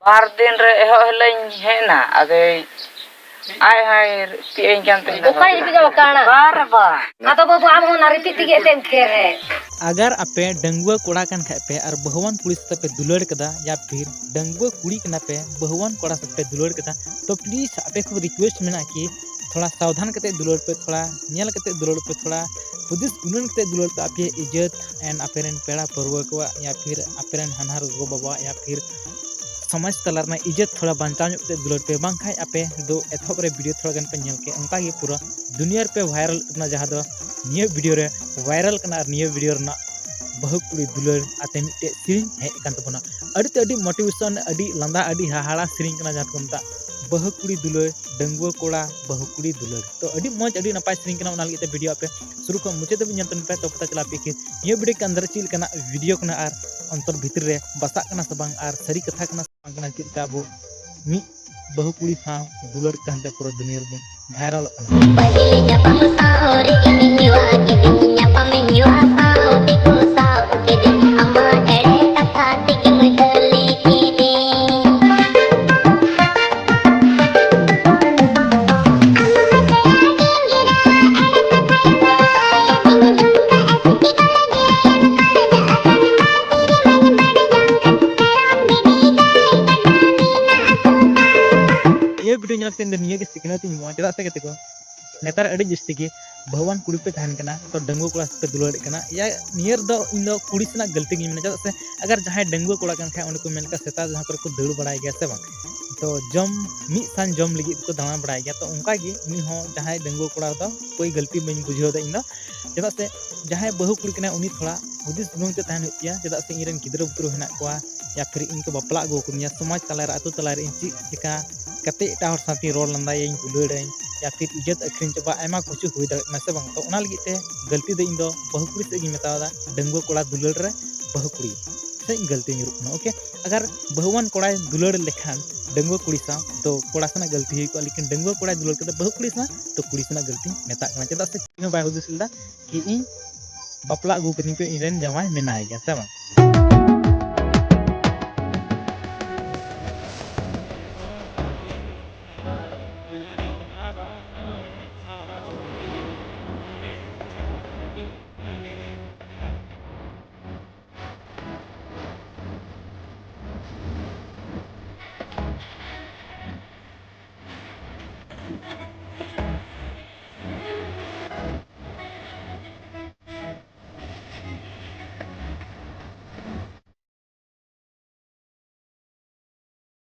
बार दिन रे एहो हलैं हेना अदे आय हाय पिएं जानते ओका इपिगा बकाना बार बा आतो बाबू आम हो नारी पिति के तेम खेर है अगर आपे डंगुआ कोड़ा कन खाए पे और बहुवन कुड़ी से पे दुलड़ कदा या फिर डंगुआ कुड़ी कना पे बहुवन कोड़ा से पे दुलड़ कदा तो प्लीज आपे को रिक्वेस्ट मेना कि थोड़ा सावधान करते दुलड़ पे थोड़ा नियल करते दुलड़ पे थोड़ा हुदिस गुनन करते दुलड़ पे आपे इज्जत एंड अपेरन पेड़ा पर्व को या फिर अपेरन हनहार गो बाबा या फिर समाज तलार में इज्जत थोड़ा बंचाव दुलड़ पे बांग खाए आपे दो एथोप रे वीडियो थोड़ा गन पे नेल के उनका ये पूरा दुनिया पे वायरल करना जहां दो निये वीडियो रे वायरल करना निये वीडियो रना बहु कुड़ी दुलड़ आते मिटे सिरिंग हे कान तबना अडी ते अडी मोटिवेशन अडी लंदा अडी हाहाड़ा सिरिंग कना जहां को मता बहु कुड़ी दुलड़ डंगुआ कोड़ा बहु कुड़ी दुलड़ तो अडी मौज अडी नपाय सिरिंग कना उना लगे वीडियो आपे शुरू को मुझे तो ñantan पे तो पता चला पे कि ये वीडियो के अंदर चिल कना वीडियो कना आर अंतर भीतर रे बसा कना सबंग आर सरी कथा कना सबंग चिता अबो मी बहु कुड़ी सा दुलड़ कहते पूरा दुनिया में वायरल ये वीडियो ñelते निये के सिखना ती मो चदा से कते को नेतार अड़ी जस्ती के भगवान कुड़ी पे थान कना तो डंगुआ कोड़ा पे दुलड़ कना या नियर दो इन दो कुड़ी सना गलती गी चदा से अगर जहां डंगुआ कोड़ा कन खाय उन को मेनका सेता जहां पर को दड़ बड़ाय गया से बांग तो जम मी सान जम लगी को दाना बड़ाय गया तो उनका गी उनी हो जहां डंगुआ कोड़ा दो कोई गलती बइन बुझो दा इन दो चदा से जहां बहु कुड़ी कना उनी थोड़ा हुदिस गुण ते थान होतिया चदा से इरन गिदरा बुतरो हेना कोआ या फिर इनको बापला गो कुनिया समाज तलार आतो तलार इंची चिका कते एटा हर साथी रोड लंदा ये दुलड़ाई या फिर इज्जत अखरीन चबा आयमा कुछ हुई दाड़े से बांग तो ओना लगी ते गलती दे इन दो बहु कुड़ी से गी मेतादा डंगुआ कोड़ा दुलड़ रे बहु कुड़ी से गलती निरुकना ओके अगर बहुवन कोड़ा दुलड़ लेखान डंगुआ कुड़ी सा तो कोड़ा सना गलती हुई को लेकिन डंगुआ कोड़ा दुलड़ के बहु कुड़ी सा तो कुड़ी सना गलती मेता कना चदा से किनो बाय हुदिसलदा कि इन बापला गु कनी पे इरेन जमाय मेनाय गया से बांग